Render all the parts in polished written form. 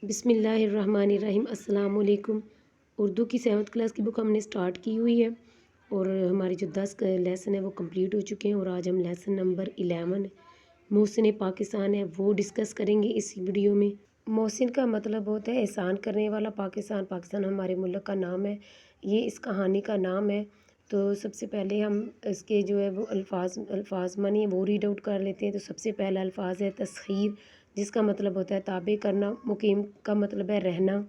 بسم اللہ الرحمن الرحیم۔ السلام علیکم۔ اردو کی 7th کلاس کی بک ہم نے سٹارٹ کی ہوئی ہے اور ہماری جو 10 لیسن ہے وہ کمپلیٹ ہو چکے ہیں اور آج ہم لیسن نمبر 11 محسن پاکستان ہے وہ ڈسکس کریں گے اس ویڈیو میں۔ محسن کا مطلب ہوتا ہے احسان کرنے والا۔ پاکستان ہمارے ملک کا نام ہے، یہ اس کہانی کا نام ہے۔ تو سب سے پہلے ہم اس کے جو ہے وہ الفاظ معنی وہ ریڈ آؤٹ کر لیتے ہیں۔ تو سب سے پہلا الفاظ ہے تسخیر، جس کا مطلب ہوتا ہے تابع کرنا۔ مقیم کا مطلب ہے رہنا۔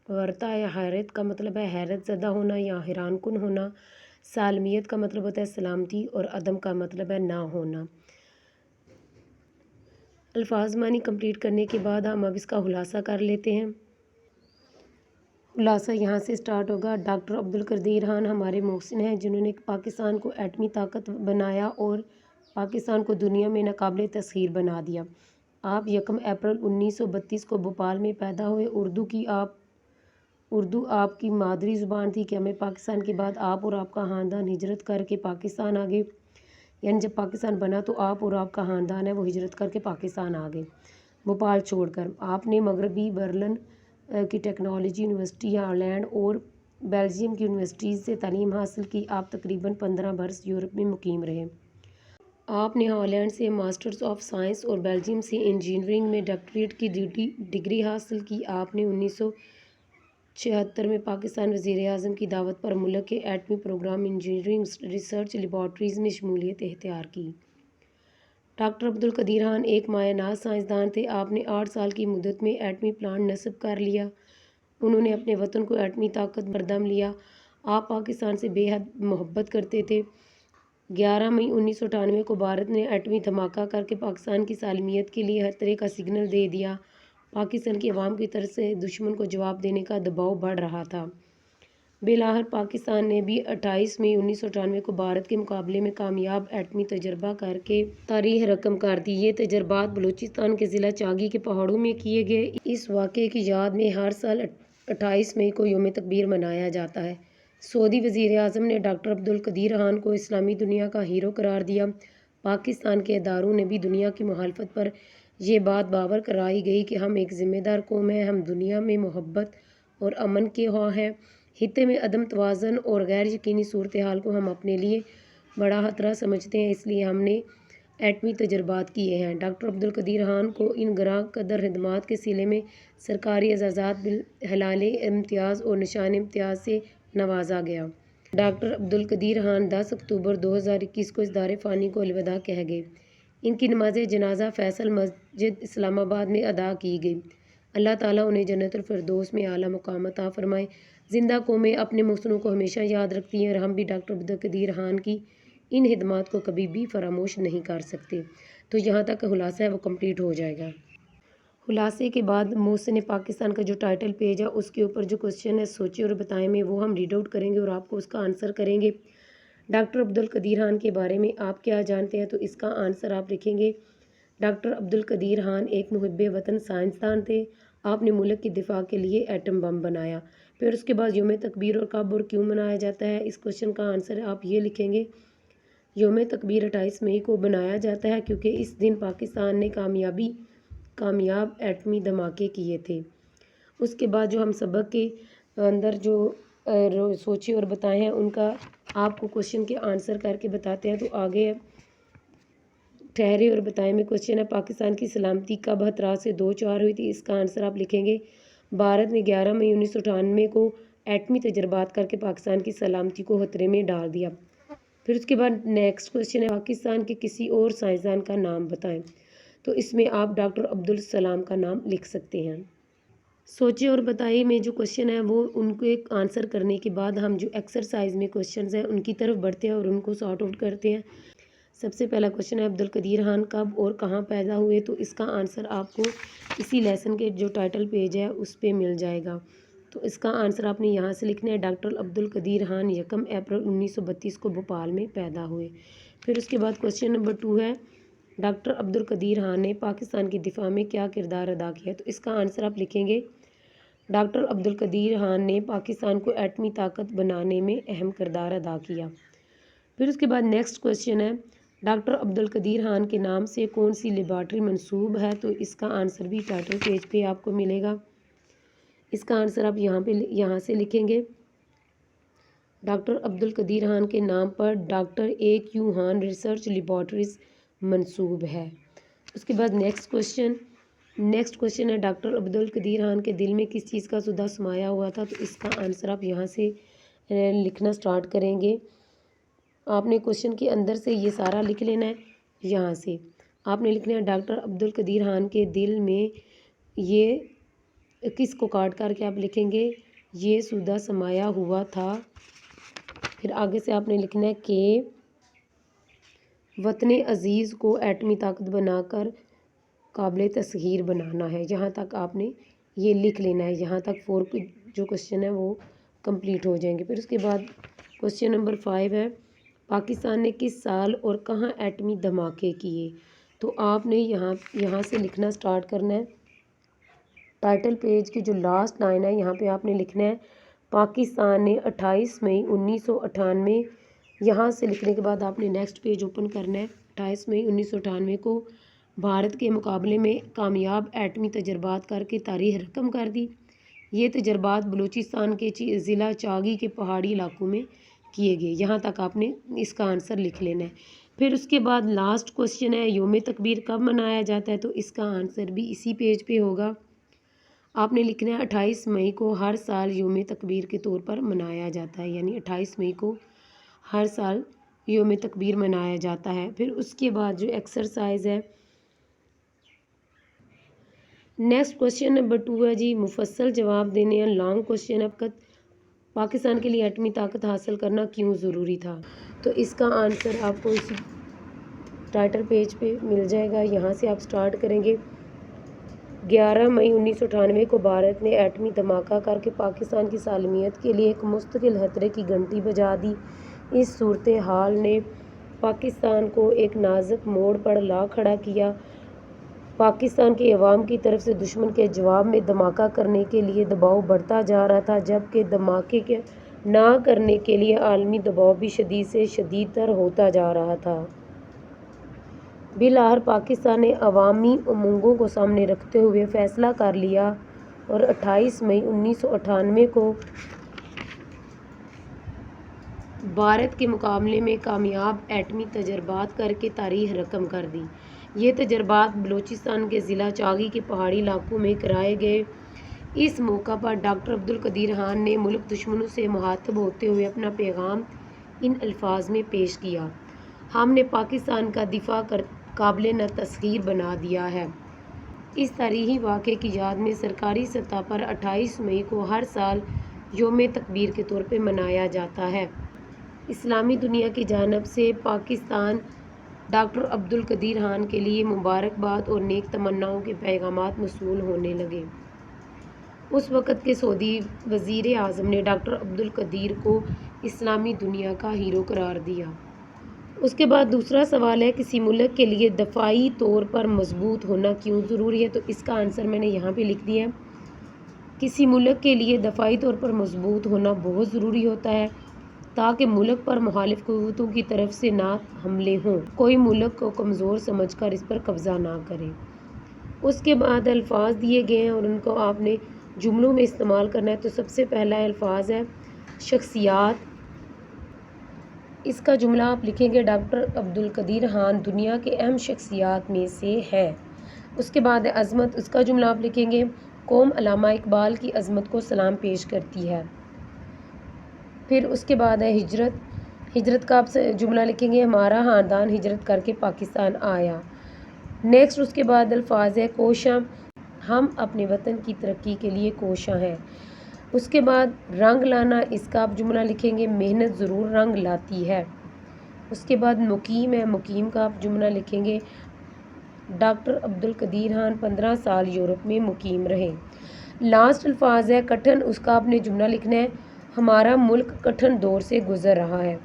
ورطہ یا حیرت کا مطلب ہے حیرت زدہ ہونا یا حیران کن ہونا۔ سالمیت کا مطلب ہوتا ہے سلامتی اور عدم کا مطلب ہے نہ ہونا۔ الفاظ معنی کمپلیٹ کرنے کے بعد ہم اب اس کا خلاصہ کر لیتے ہیں۔ خلاصہ یہاں سے سٹارٹ ہوگا۔ ڈاکٹر عبدالقدیر خان ہمارے محسن ہیں جنہوں نے پاکستان کو ایٹمی طاقت بنایا اور پاکستان کو دنیا میں ناقابل تسخیر بنا دیا۔ آپ 1 اپریل 1932 کو بھوپال میں پیدا ہوئے۔ اردو آپ کی مادری زبان تھی کہ ہمیں پاکستان کے بعد آپ اور آپ کا خاندان ہجرت کر کے پاکستان آ گئے، یعنی جب پاکستان بنا تو آپ اور آپ کا خاندان ہے وہ ہجرت کر کے پاکستان آ گئے بھوپال چھوڑ کر۔ آپ نے مغربی برلن کی ٹیکنالوجی یونیورسٹی ہالینڈ اور بیلجیم کی یونیورسٹیز سے تعلیم حاصل کی۔ آپ تقریباً 15 برس یورپ میں مقیم رہے۔ آپ نے ہالینڈ سے ماسٹرز آف سائنس اور بیلجیم سے انجینئرنگ میں ڈاکٹریٹ کی ڈگری حاصل کی۔ آپ نے 1976 میں پاکستان وزیر اعظم کی دعوت پر ملک کے ایٹمی پروگرام انجینئرنگ ریسرچ لیبارٹریز میں شمولیت اختیار کی۔ ڈاکٹر عبدالقدیر خان ایک مایہ ناز سائنسدان تھے۔ آپ نے 8 سال کی مدت میں ایٹمی پلانٹ نصب کر لیا۔ انہوں نے اپنے وطن کو ایٹمی طاقت پر دم لیا۔ آپ پاکستان سے بے حد محبت کرتے تھے۔ 11 مئی 1998 کو بھارت نے ایٹمی دھماکہ کر کے پاکستان کی سالمیت کے لیے خطرے کا سگنل دے دیا۔ پاکستان کی عوام کی طرف سے دشمن کو جواب دینے کا دباؤ بڑھ رہا تھا۔ بالآخر پاکستان نے بھی 28 مئی 1998 کو بھارت کے مقابلے میں کامیاب ایٹمی تجربہ کر کے تاریخ رقم کر دی۔ یہ تجربات بلوچستان کے ضلع چاگی کے پہاڑوں میں کیے گئے۔ اس واقعے کی یاد میں ہر سال 28 مئی کو یوم تکبیر منایا جاتا ہے۔ سعودی وزیر اعظم نے ڈاکٹر عبدالقدیر خان کو اسلامی دنیا کا ہیرو قرار دیا۔ پاکستان کے اداروں نے بھی دنیا کی مخالفت پر یہ بات باور کرائی گئی کہ ہم ایک ذمہ دار قوم ہیں، ہم دنیا میں محبت اور امن کے خواہاں ہیں۔ خطے میں عدم توازن اور غیر یقینی صورتحال کو ہم اپنے لیے بڑا خطرہ سمجھتے ہیں، اس لیے ہم نے ایٹمی تجربات کیے ہیں۔ ڈاکٹر عبدالقدیر خان کو ان گراں قدر خدمات کے صلے میں سرکاری اعزازات بالہلال امتیاز اور نشان امتیاز سے نوازا گیا۔ ڈاکٹر عبدالقدیر خان 10 اکتوبر 2021 کو اس دار فانی کو الوداع کہہ گئے۔ ان کی نماز جنازہ فیصل مسجد اسلام آباد میں ادا کی گئی۔ اللہ تعالیٰ انہیں جنت الفردوس میں اعلیٰ مقام عطا فرمائے۔ زندہ قومیں اپنے محسنوں کو ہمیشہ یاد رکھتی ہیں اور ہم بھی ڈاکٹر عبدالقدیر خان کی ان خدمات کو کبھی بھی فراموش نہیں کر سکتے۔ تو یہاں تک خلاصہ ہے وہ کمپلیٹ ہو جائے گا۔ خلاصے کے بعد محسن پاکستان کا جو ٹائٹل پیج ہے اس کے اوپر جو کوشچن ہے سوچیں اور بتائیں میں وہ ہم ریڈ آؤٹ کریں گے اور آپ کو اس کا آنسر کریں گے۔ ڈاکٹر عبدالقدیر خان کے بارے میں آپ کیا جانتے ہیں؟ تو اس کا آنسر آپ لکھیں گے ڈاکٹر عبدالقدیر خان ایک محب وطن سائنسدان تھے۔ آپ نے ملک کی دفاع کے لیے ایٹم بم بنایا۔ پھر اس کے بعد یوم تکبیر اور کب اور کیوں منایا جاتا ہے، اس کوشچن کا آنسر آپ یہ لکھیں گے یوم تکبیر 28 مئی کو بنایا جاتا ہے کیونکہ اس دن پاکستان نے کامیاب ایٹمی دھماکے کیے تھے۔ اس کے بعد جو ہم سبق کے اندر جو سوچے اور بتائے ہیں ان کا آپ کو کوشچن کے آنسر کر کے بتاتے ہیں۔ تو آگے ٹھہرے اور بتائیں میں کوشچن ہے پاکستان کی سلامتی کب خطرات سے دو چار ہوئی تھی، اس کا آنسر آپ لکھیں گے بھارت نے 11 مئی 1998 کو ایٹمی تجربات کر کے پاکستان کی سلامتی کو خطرے میں ڈال دیا۔ پھر اس کے بعد نیکسٹ کوشچن ہے پاکستان کے کسی اور سائنسدان کا نام بتائیں، تو اس میں آپ ڈاکٹر عبدالسلام کا نام لکھ سکتے ہیں۔ سوچیں اور بتائیں میں جو کوشچن ہے وہ ان کو ایک آنسر کرنے کے بعد ہم جو ایکسرسائز میں کوشچنز ہیں ان کی طرف بڑھتے ہیں اور ان کو سارٹ آؤٹ کرتے ہیں۔ سب سے پہلا کوشچن ہے عبدالقدیر خان کب اور کہاں پیدا ہوئے، تو اس کا آنسر آپ کو اسی لیسن کے جو ٹائٹل پیج ہے اس پہ مل جائے گا۔ تو اس کا آنسر آپ نے یہاں سے لکھنا ہے ڈاکٹر عبدالقدیر خان 1 اپریل 1932 کو بھوپال میں پیدا ہوئے۔ پھر اس کے بعد کوشچن نمبر 2 ہے ڈاکٹر عبدالقدیر خان نے پاکستان کی دفاع میں کیا کردار ادا کیا، تو اس کا آنسر آپ لکھیں گے ڈاکٹر عبدالقدیر خان نے پاکستان کو ایٹمی طاقت بنانے میں اہم کردار ادا کیا۔ پھر اس کے بعد نیکسٹ کوشچن ہے ڈاکٹر عبدالقدیر خان کے نام سے کون سی لیبارٹری منسوب ہے، تو اس کا آنسر بھی ٹائٹل پیج پہ آپ کو ملے گا۔ اس کا آنسر آپ یہاں سے لکھیں گے۔ ڈاکٹر عبدالقدیر خان کے نام پر doctor A Q Khan research laboratories منسوب ہے۔ اس کے بعد نیکسٹ کوشچن ہے ڈاکٹر عبدالقدیر خان کے دل میں کس چیز کا سودھا سمایا ہوا تھا؟ تو اس کا آنسر آپ یہاں سے لکھنا سٹارٹ کریں گے۔ آپ نے کوشچن کے اندر سے یہ سارا لکھ لینا ہے۔ یہاں سے آپ نے لکھنا ہے ڈاکٹر عبدالقدیر خان کے دل میں یہ کس کو کاٹ کر کے آپ لکھیں گے یہ سودھا سمایا ہوا تھا۔ پھر آگے سے آپ نے لکھنا ہے کہ وطن عزیز کو ایٹمی طاقت بنا کر قابل تسخیر بنانا ہے۔ یہاں تک آپ نے یہ لکھ لینا ہے۔ یہاں تک 4 جو کوشچن ہے وہ کمپلیٹ ہو جائیں گے۔ پھر اس کے بعد کوشچن نمبر 5 ہے پاکستان نے کس سال اور کہاں ایٹمی دھماکے کیے؟ تو آپ نے یہاں سے لکھنا سٹارٹ کرنا ہے۔ ٹائٹل پیج کی جو لاسٹ لائن ہے یہاں پہ آپ نے لکھنا ہے پاکستان نے 28 مئی 1998 یہاں سے لکھنے کے بعد آپ نے نیکسٹ پیج اوپن کرنا ہے۔ 28 مئی 1998 کو بھارت کے مقابلے میں کامیاب ایٹمی تجربات کر کے تاریخ رقم کر دی۔ یہ تجربات بلوچستان کے ضلع چاگی کے پہاڑی علاقوں میں کیے گئے۔ یہاں تک آپ نے اس کا آنسر لکھ لینا ہے۔ پھر اس کے بعد لاسٹ کوشچن ہے یوم تکبیر کب منایا جاتا ہے؟ تو اس کا آنسر بھی اسی پیج پہ ہوگا۔ آپ نے لکھنا ہے 28 مئی کو ہر سال یوم تکبیر کے طور پر منایا جاتا ہے، یعنی 28 مئی کو ہر سال یوم تکبیر منایا جاتا ہے۔ پھر اس کے بعد جو ایکسرسائز ہے نیکسٹ کوشچن نمبر 2 ہے جی مفصل جواب دینے ہیں لانگ کوشچن ہے پاکستان کے لیے ایٹمی طاقت حاصل کرنا کیوں ضروری تھا؟ تو اس کا آنسر آپ کو اسی ٹائٹل پیج پہ مل جائے گا۔ یہاں سے آپ سٹارٹ کریں گے 11 مئی 1998 کو بھارت نے ایٹمی دھماکہ کر کے پاکستان کی سالمیت کے لیے ایک مستقل خطرے کی گھنٹی بجا دی۔ اس صورتحال نے پاکستان کو ایک نازک موڑ پر لا کھڑا کیا۔ پاکستان کے عوام کی طرف سے دشمن کے جواب میں دھماکہ کرنے کے لیے دباؤ بڑھتا جا رہا تھا، جبکہ دھماکے نہ کرنے کے لیے عالمی دباؤ بھی شدید سے شدید تر ہوتا جا رہا تھا۔ بالآخر پاکستان نے عوامی امنگوں کو سامنے رکھتے ہوئے فیصلہ کر لیا اور 28 مئی 1998 کو بھارت کے مقابلے میں کامیاب ایٹمی تجربات کر کے تاریخ رقم کر دی۔ یہ تجربات بلوچستان کے ضلع چاگی کے پہاڑی علاقوں میں کرائے گئے۔ اس موقع پر ڈاکٹر عبدالقدیر خان نے ملک دشمنوں سے مخاطب ہوتے ہوئے اپنا پیغام ان الفاظ میں پیش کیا: ہم نے پاکستان کا دفاع قابل تسخیر بنا دیا ہے۔ اس تاریخی واقعے کی یاد میں سرکاری سطح پر 28 مئی کو ہر سال یوم تکبیر کے طور پر منایا جاتا ہے۔ اسلامی دنیا کی جانب سے پاکستان ڈاکٹر عبدالقدیر خان کے لیے مبارکباد اور نیک تمناؤں کے پیغامات موصول ہونے لگے۔ اس وقت کے سعودی وزیر اعظم نے ڈاکٹر عبدالقدیر کو اسلامی دنیا کا ہیرو قرار دیا۔ اس کے بعد دوسرا سوال ہے کسی ملک کے لیے دفاعی طور پر مضبوط ہونا کیوں ضروری ہے؟ تو اس کا آنسر میں نے یہاں پہ لکھ دیا ہے۔ کسی ملک کے لیے دفاعی طور پر مضبوط ہونا بہت ضروری ہوتا ہے تاکہ ملک پر مخالف قوتوں کی طرف سے نہ حملے ہوں، کوئی ملک کو کمزور سمجھ کر اس پر قبضہ نہ کرے۔ اس کے بعد الفاظ دیے گئے ہیں اور ان کو آپ نے جملوں میں استعمال کرنا ہے۔ تو سب سے پہلا الفاظ ہے شخصیات۔ اس کا جملہ آپ لکھیں گے ڈاکٹر عبدالقدیر خان دنیا کے اہم شخصیات میں سے ہے۔ اس کے بعد ہے عظمت۔ اس کا جملہ آپ لکھیں گے قوم علامہ اقبال کی عظمت کو سلام پیش کرتی ہے۔ پھر اس کے بعد ہے ہجرت۔ ہجرت کا آپ جملہ لکھیں گے ہمارا خاندان ہجرت کر کے پاکستان آیا۔ نیکسٹ اس کے بعد الفاظ ہے کوشاں۔ ہم اپنے وطن کی ترقی کے لیے کوشاں ہیں۔ اس کے بعد رنگ لانا۔ اس کا آپ جملہ لکھیں گے محنت ضرور رنگ لاتی ہے۔ اس کے بعد مقیم ہے۔ مقیم کا آپ جملہ لکھیں گے ڈاکٹر عبدالقدیر خان 15 سال یورپ میں مقیم رہے۔ لاسٹ الفاظ ہے کٹھن۔ اس کا آپ نے جملہ لکھنا ہے ہمارا ملک کٹھن دور سے گزر رہا ہے۔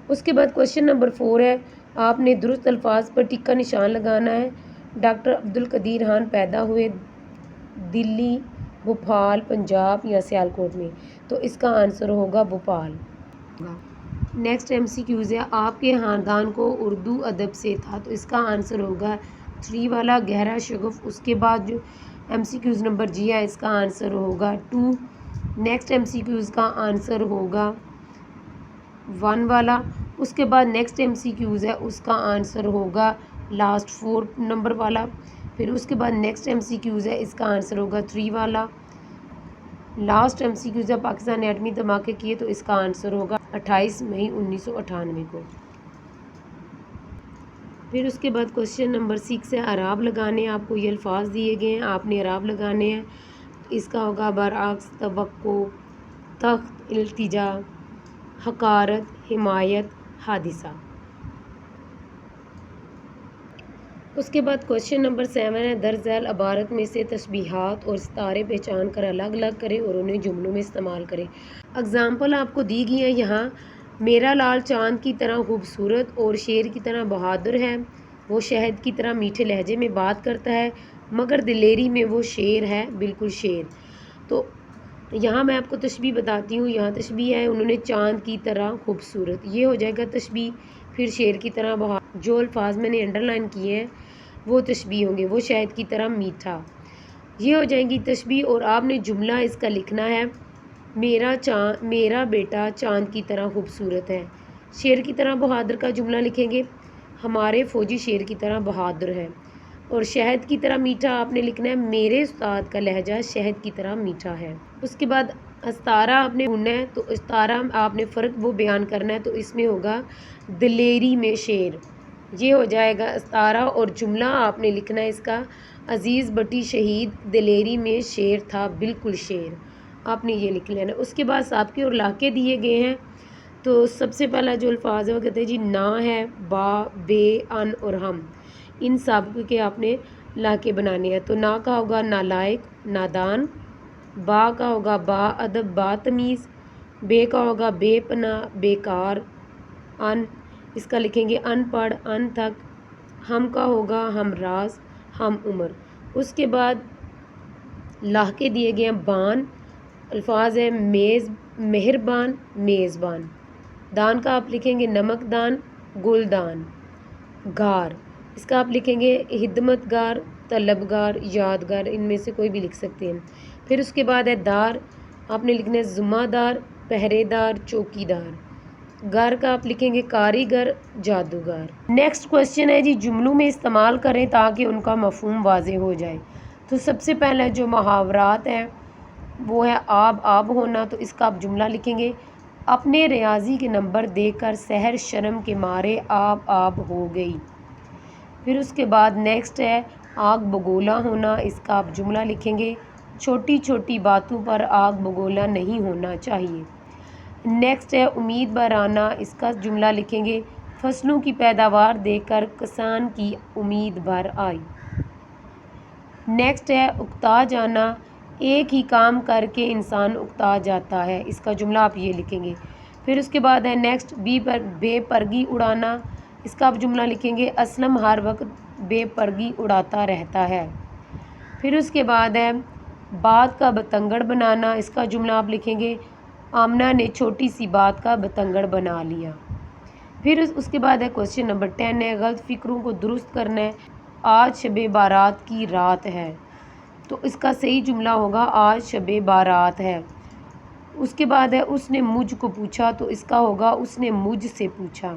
اس کے بعد کوشچن نمبر 4 ہے آپ نے درست الفاظ پر ٹک کا نشان لگانا ہے۔ ڈاکٹر عبدالقدیر خان پیدا ہوئے دلی، بھوپال، پنجاب یا سیالکوٹ میں؟ تو اس کا آنسر ہوگا بھوپال۔ نیکسٹ MCQs ہے آپ کے خاندان کو اردو ادب سے تھا؟ تو اس کا آنسر ہوگا 3 والا گہرا شغف۔ اس کے بعد جو MCQs نمبر جی ہے، اس کا آنسر ہوگا 2۔ نیکسٹ MCQs کا آنسر ہوگا 1 والا۔ اس کے بعد نیکسٹ MCQs ہے، اس کا آنسر ہوگا لاسٹ 4 نمبر والا۔ پھر اس کے بعد نیکسٹ MCQs ہے، اس کا آنسر ہوگا 3 والا۔ لاسٹ MCQs ہے پاکستان نے ایٹمی دھماکے کیے، تو اس کا آنسر ہوگا 28 مئی 1998 کو۔ پھر اس کے بعد کوشچن نمبر 6 ہے اعراب لگانے، آپ کو یہ الفاظ دیے گئے ہیں، آپ نے اعراب لگانے ہیں۔ اس کا ہوگا برعکس، توقع، تخت، التجا، حقارت، حمایت، حادثہ۔ اس کے بعد کوشچن نمبر 7 ہے درج ذیل عبارت میں سے تشبیہات اور ستارے پہچان کر الگ الگ کریں اور انہیں جملوں میں استعمال کریں۔ اگزامپل آپ کو دی گئی ہے یہاں، میرا لال چاند کی طرح خوبصورت اور شیر کی طرح بہادر ہے، وہ شہد کی طرح میٹھے لہجے میں بات کرتا ہے، مگر دلیری میں وہ شیر ہے، بالکل شیر۔ تو یہاں میں آپ کو تشبیہ بتاتی ہوں، یہاں تشبیہ ہے انہوں نے چاند کی طرح خوبصورت، یہ ہو جائے گا تشبیہ۔ پھر شیر کی طرح بہادر، جو الفاظ میں نے انڈر لائن کیے ہیں وہ تشبیہ ہوں گے، وہ شہد کی طرح میٹھا، یہ ہو جائیں گی تشبیہ۔ اور آپ نے جملہ اس کا لکھنا ہے، میرا بیٹا چاند کی طرح خوبصورت ہے۔ شیر کی طرح بہادر کا جملہ لکھیں گے، ہمارے فوجی شیر کی طرح بہادر ہے۔ اور شہد کی طرح میٹھا آپ نے لکھنا ہے، میرے استاد کا لہجہ شہد کی طرح میٹھا ہے۔ اس کے بعد استارہ آپ نے ڈھونڈنا ہے، تو استارہ آپ نے فرق وہ بیان کرنا ہے، تو اس میں ہوگا دلیری میں شیر، یہ ہو جائے گا استارہ۔ اور جملہ آپ نے لکھنا ہے اس کا، عزیز بٹی شہید دلیری میں شیر تھا، بالکل شیر، آپ نے یہ لکھ لینا۔ اس کے بعد سابقے اور لاحقے دیے گئے ہیں، تو سب سے پہلا جو الفاظ ہے وہ کہتے ہیں جی نا ہے، با، بے، ان اور ہم، ان سابقے کے آپ نے لاحقے بنانے ہیں۔ تو نا کا ہوگا نالائق، نادان، با کا ہوگا با ادب، با تمیز، بے کا ہوگا بے پناہ، بیکار، ان اس کا لکھیں گے ان پڑھ، ان تھک، ہم کا ہوگا ہم راز، ہم عمر۔ اس کے بعد لاحقے دیے گئے ہیں، بان الفاظ ہے میز، مہربان، میزبان، دان کا آپ لکھیں گے نمک دان، گلدان، گار اس کا آپ لکھیں گے خدمت گار، طلبگار، یادگار، ان میں سے کوئی بھی لکھ سکتے ہیں۔ پھر اس کے بعد ہے دار، آپ نے لکھنا ہے ذمہ دار، پہرے دار، چوکی دار، گر کا آپ لکھیں گے کاریگر، جادوگر۔ نیکسٹ کوشچن ہے جی جملوں میں استعمال کریں تاکہ ان کا مفہوم واضح ہو جائے۔ تو سب سے پہلے جو محاورات ہیں وہ ہے آب ہونا، تو اس کا آپ جملہ لکھیں گے، اپنے ریاضی کے نمبر دیکھ کر سحر شرم کے مارے آب ہو گئی۔ پھر اس کے بعد نیکسٹ ہے آگ بگولا ہونا، اس کا آپ جملہ لکھیں گے، چھوٹی چھوٹی باتوں پر آگ بگولا نہیں ہونا چاہیے۔ نیکسٹ ہے امید بھرانا، اس کا جملہ لکھیں گے، فصلوں کی پیداوار دیکھ کر کسان کی امید بھر آئی۔ نیکسٹ ہے اکتا جانا، ایک ہی کام کر کے انسان اکتا جاتا ہے، اس کا جملہ آپ یہ لکھیں گے۔ پھر اس کے بعد ہے نیکسٹ بے پرگی اڑانا، اس کا آپ جملہ لکھیں گے، اسلم ہر وقت بے پرگی اڑاتا رہتا ہے۔ پھر اس کے بعد ہے بات کا بتنگڑ بنانا، اس کا جملہ آپ لکھیں گے، آمنہ نے چھوٹی سی بات کا بتنگڑ بنا لیا۔ پھر اس کے بعد ہے کوشچن نمبر 10 ہے غلط فکروں کو درست کرنا ہے، آج شب بارات کی رات ہے، تو اس کا صحیح جملہ ہوگا آج شب بارات ہے۔ اس کے بعد ہے اس نے مجھ کو پوچھا، تو اس کا ہوگا اس نے مجھ سے پوچھا۔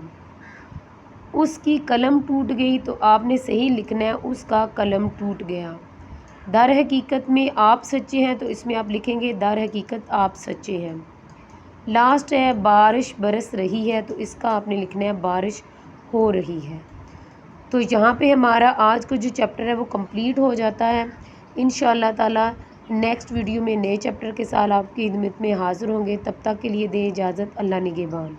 اس کی قلم ٹوٹ گئی، تو آپ نے صحیح لکھنا ہے اس کا قلم ٹوٹ گیا۔ در حقیقت میں آپ سچے ہیں، تو اس میں آپ لکھیں گے در حقیقت آپ سچے ہیں۔ لاسٹ ہے بارش برس رہی ہے، تو اس کا آپ نے لکھنا ہے بارش ہو رہی ہے۔ تو یہاں پہ ہمارا آج کا جو چیپٹر ہے وہ کمپلیٹ ہو جاتا ہے۔ انشاءاللہ تعالی نیکسٹ ویڈیو میں نئے چیپٹر کے ساتھ آپ کی خدمت میں حاضر ہوں گے، تب تک کے لیے دیں اجازت، اللہ نگہبان۔